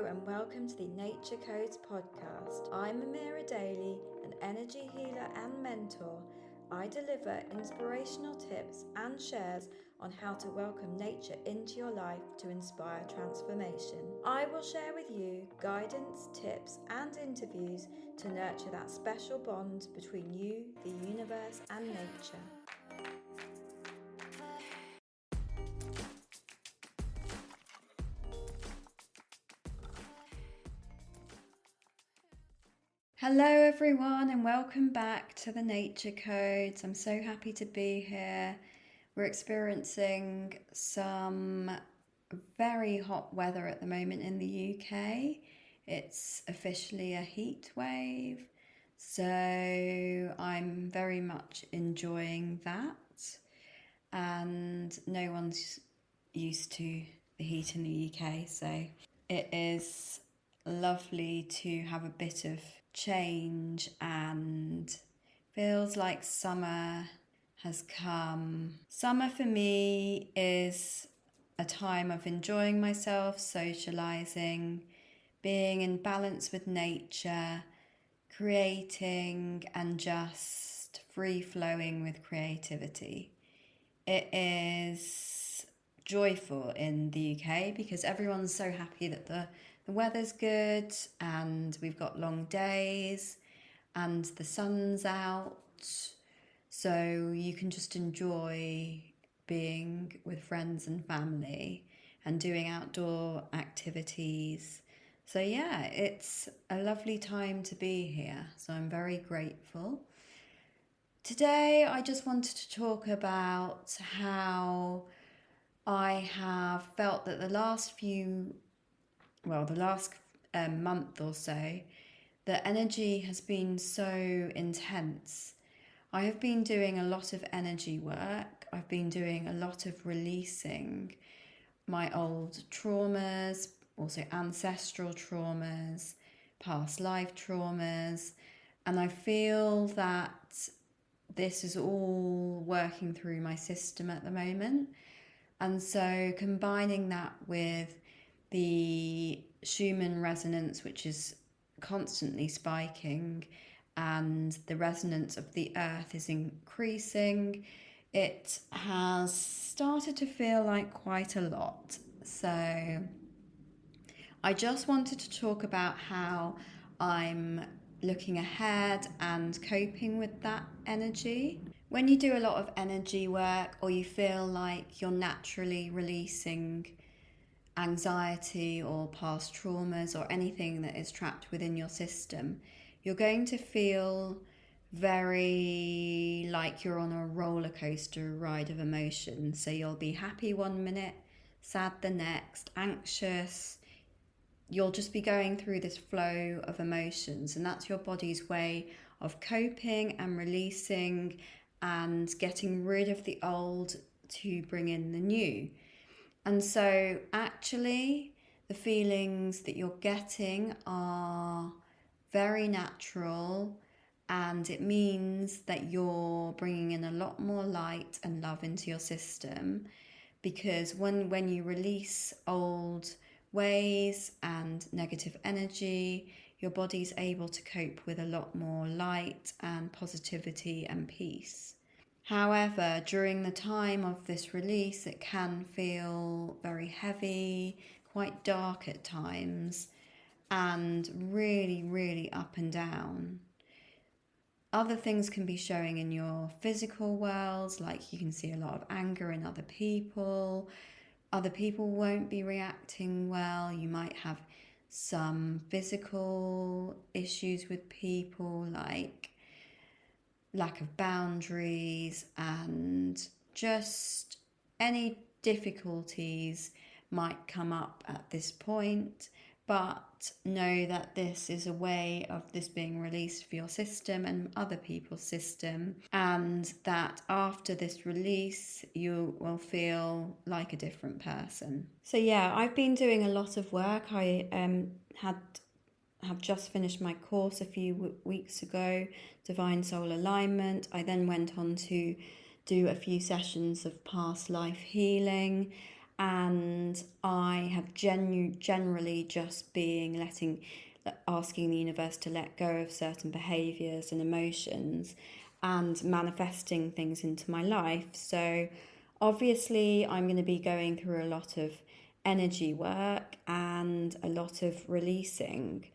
and welcome to the Nature Codes podcast. I'm Amira Daly, an energy healer and mentor. I deliver inspirational tips and shares on how to welcome nature into your life to inspire transformation. I will share with you guidance, tips, and interviews to nurture that special bond between you, the universe, and nature. Hello everyone and welcome back to the Nature Codes. I'm so happy to be here. We're experiencing some very hot weather at the moment in the UK. It's officially a heat wave, so I'm very much enjoying that. And no one's used to the heat in the UK, so it is lovely to have a bit of change and feels like summer has come. Summer for me is a time of enjoying myself, socializing, being in balance with nature, creating and just free flowing with creativity. It is joyful in the UK because everyone's so happy that the weather's good and we've got long days and the sun's out, so you can just enjoy being with friends and family and doing outdoor activities. So yeah, it's a lovely time to be here, so I'm very grateful. Today I just wanted to talk about how I have felt that the last month or so, the energy has been so intense. I have been doing a lot of energy work. I've been doing a lot of releasing my old traumas, also ancestral traumas, past life traumas, and I feel that this is all working through my system at the moment. And so combining that with the Schumann resonance, which is constantly spiking, and the resonance of the earth is increasing, it has started to feel like quite a lot. So I just wanted to talk about how I'm looking ahead and coping with that energy. When you do a lot of energy work, or you feel like you're naturally releasing anxiety or past traumas or anything that is trapped within your system, you're going to feel very like you're on a roller coaster ride of emotions. So you'll be happy one minute, sad the next, anxious. You'll just be going through this flow of emotions, and that's your body's way of coping and releasing and getting rid of the old to bring in the new. And so actually the feelings that you're getting are very natural, and it means that you're bringing in a lot more light and love into your system, because when you release old ways and negative energy, your body's able to cope with a lot more light and positivity and peace. However, during the time of this release, it can feel very heavy, quite dark at times, and really, really up and down. Other things can be showing in your physical world, like you can see a lot of anger in other people. Other people won't be reacting well. You might have some physical issues with people, like lack of boundaries, and just any difficulties might come up at this point. But know that this is a way of this being released for your system and other people's system, and that after this release you will feel like a different person. So yeah, I've been doing a lot of work. I have just finished my course a few weeks ago, Divine Soul Alignment. I then went on to do a few sessions of past life healing, And I have generally just been asking the universe to let go of certain behaviors and emotions and manifesting things into my life. So obviously I'm going to be going through a lot of energy work and a lot of releasing.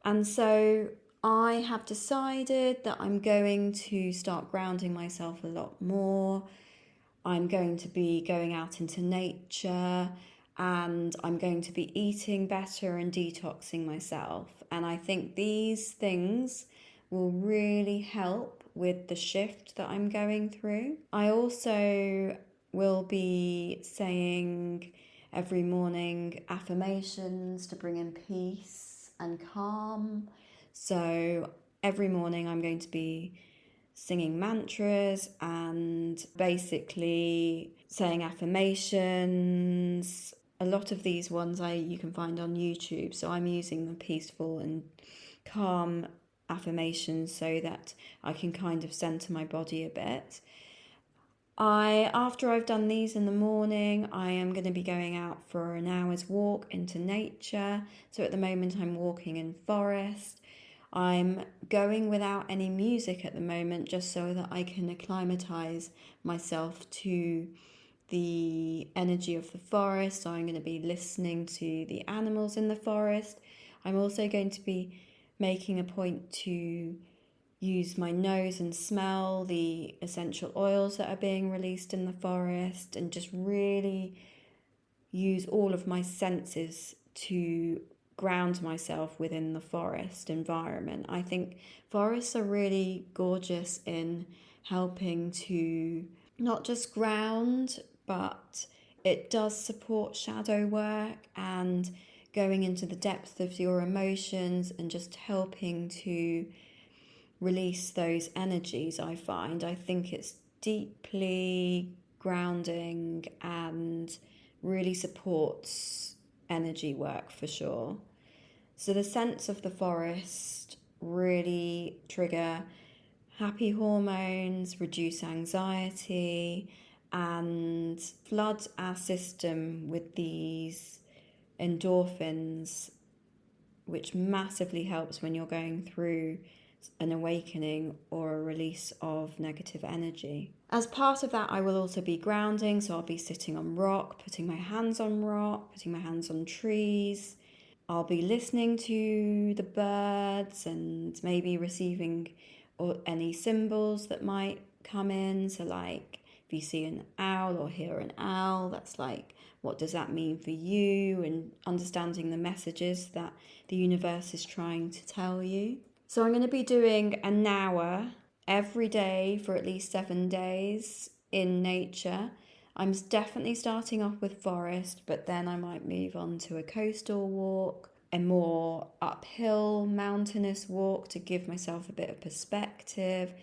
And so I have decided that I'm going to start grounding myself a lot more. I'm going to be going out into nature, and I'm going to be eating better and detoxing myself. And I think these things will really help with the shift that I'm going through. I also will be saying every morning affirmations to bring in peace and calm. So every morning I'm going to be singing mantras and basically saying affirmations. A lot of these ones you can find on YouTube, so I'm using the peaceful and calm affirmations so that I can kind of center my body a bit. After I've done these in the morning, I am going to be going out for an hour's walk into nature. So at the moment I'm walking in forest. I'm going without any music at the moment just so that I can acclimatize myself to the energy of the forest. So I'm going to be listening to the animals in the forest. I'm also going to be making a point to use my nose and smell the essential oils that are being released in the forest and just really use all of my senses to ground myself within the forest environment. I think forests are really gorgeous in helping to not just ground, but it does support shadow work and going into the depth of your emotions and just helping to release those energies. I think it's deeply grounding and really supports energy work for sure. So the scents of the forest really trigger happy hormones, reduce anxiety, and flood our system with these endorphins, which massively helps when you're going through an awakening or a release of negative energy. As part of that, I will also be grounding, so I'll be sitting on rock, putting my hands on rock, putting my hands on trees. I'll be listening to the birds and maybe receiving any symbols that might come in. So like if you see an owl or hear an owl, that's like, what does that mean for you? And understanding the messages that the universe is trying to tell you. So I'm going to be doing an hour every day for at least 7 days in nature. I'm definitely starting off with forest, but then I might move on to a coastal walk, a more uphill mountainous walk to give myself a bit of perspective.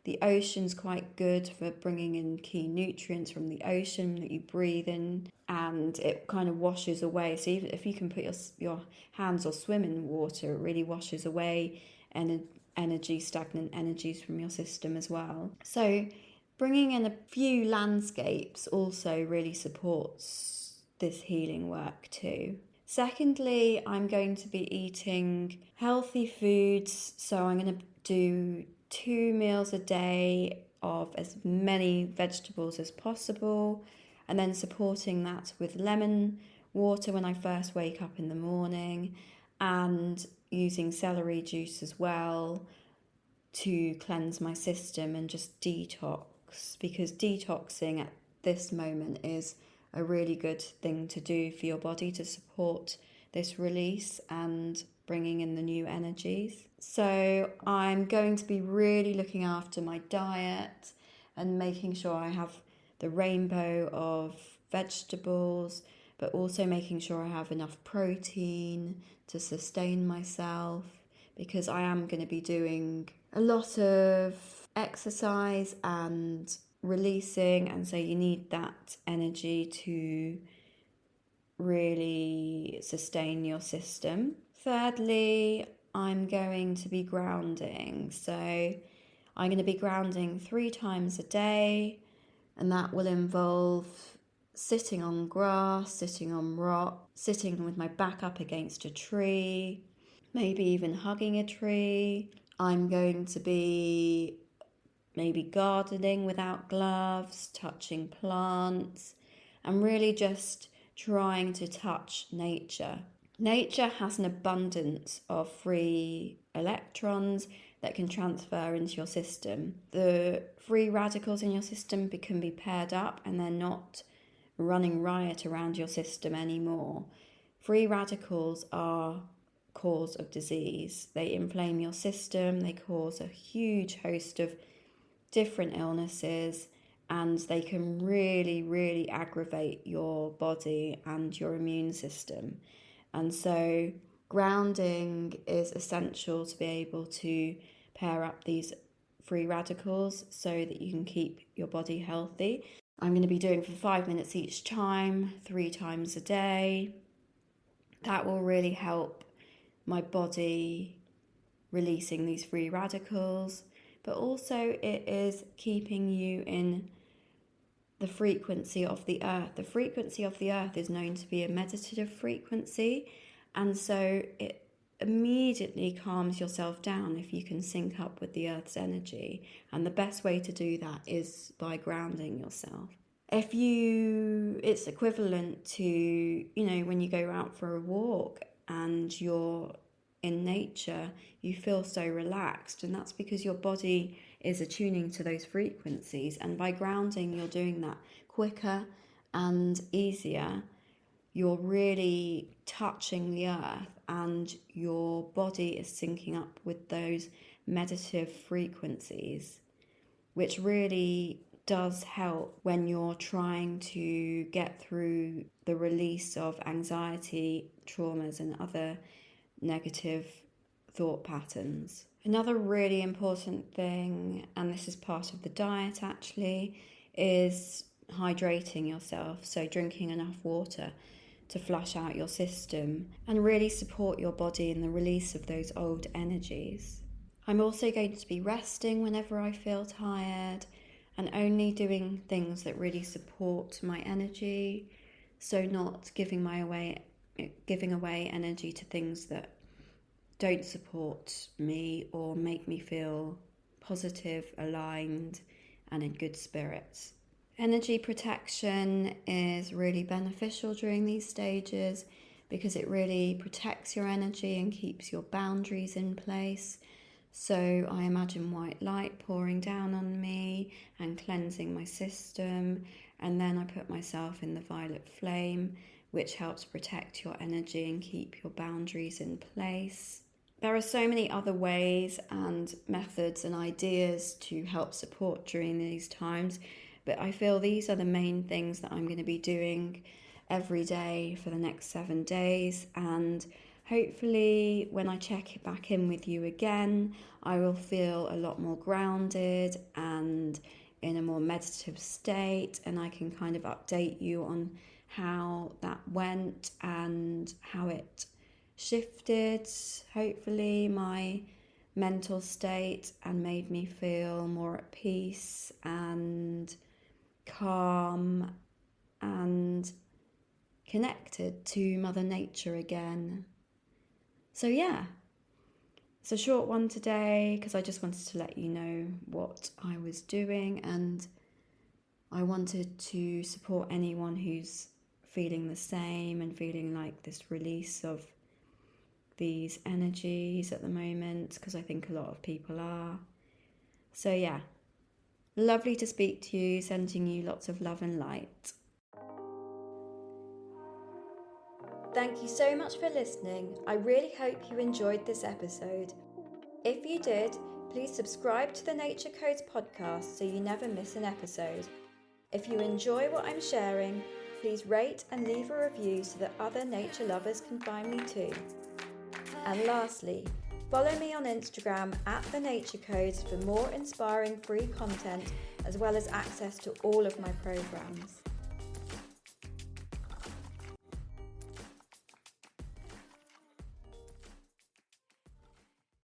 The ocean's quite good for bringing in key nutrients from the ocean that you breathe in, and it kind of washes away. So even if you can put your hands or swim in water, it really washes away stagnant energies from your system as well. So bringing in a few landscapes also really supports this healing work too. Secondly, I'm going to be eating healthy foods, so I'm going to do 2 meals a day of as many vegetables as possible, and then supporting that with lemon water when I first wake up in the morning, and using celery juice as well to cleanse my system and just detox, because detoxing at this moment is a really good thing to do for your body to support this release and bringing in the new energies. So I'm going to be really looking after my diet and making sure I have the rainbow of vegetables, but also making sure I have enough protein to sustain myself, because I am going to be doing a lot of exercise and releasing, and so you need that energy to really sustain your system. Thirdly, I'm going to be grounding. So I'm going to be grounding 3 times a day, and that will involve sitting on grass, sitting on rock, sitting with my back up against a tree, maybe even hugging a tree. I'm going to be maybe gardening without gloves, touching plants, and really just trying to touch nature. Nature has an abundance of free electrons that can transfer into your system. The free radicals in your system can be paired up and they're not running riot around your system anymore. Free radicals are cause of disease. They inflame your system, they cause a huge host of different illnesses, and they can really aggravate your body and your immune system. And so grounding is essential to be able to pair up these free radicals so that you can keep your body healthy. I'm going to be doing for 5 minutes each time, 3 times a day. That will really help my body releasing these free radicals, but also it is keeping you in the frequency of the earth. The frequency of the earth is known to be a meditative frequency, and so it immediately calms yourself down if you can sync up with the earth's energy. And the best way to do that is by grounding yourself. It's equivalent to, when you go out for a walk and you're in nature, you feel so relaxed, and that's because your body is attuning to those frequencies. And by grounding, you're doing that quicker and easier. You're really touching the earth, and your body is syncing up with those meditative frequencies, which really does help when you're trying to get through the release of anxiety, traumas, and other negative thought patterns. Another really important thing, and this is part of the diet actually, is hydrating yourself. So drinking enough water to flush out your system and really support your body in the release of those old energies. I'm also going to be resting whenever I feel tired and only doing things that really support my energy, so not giving away energy to things that don't support me or make me feel positive, aligned, and in good spirits. Energy protection is really beneficial during these stages because it really protects your energy and keeps your boundaries in place. So I imagine white light pouring down on me and cleansing my system, and then I put myself in the violet flame, which helps protect your energy and keep your boundaries in place. There are so many other ways and methods and ideas to help support during these times, but I feel these are the main things that I'm going to be doing every day for the next 7 days, and hopefully when I check it back in with you again, I will feel a lot more grounded and in a more meditative state, and I can kind of update you on how that went and how it shifted, hopefully, my mental state and made me feel more at peace and calm and connected to Mother Nature again. So yeah, it's a short one today because I just wanted to let you know what I was doing, and I wanted to support anyone who's feeling the same and feeling like this release of these energies at the moment, because I think a lot of people are. So yeah, lovely to speak to you, sending you lots of love and light. Thank you so much for listening. I really hope you enjoyed this episode. If you did, please subscribe to the Nature Codes podcast so you never miss an episode. If you enjoy what I'm sharing, please rate and leave a review so that other nature lovers can find me too. And lastly, follow me on Instagram at The Nature Codes for more inspiring free content, as well as access to all of my programs.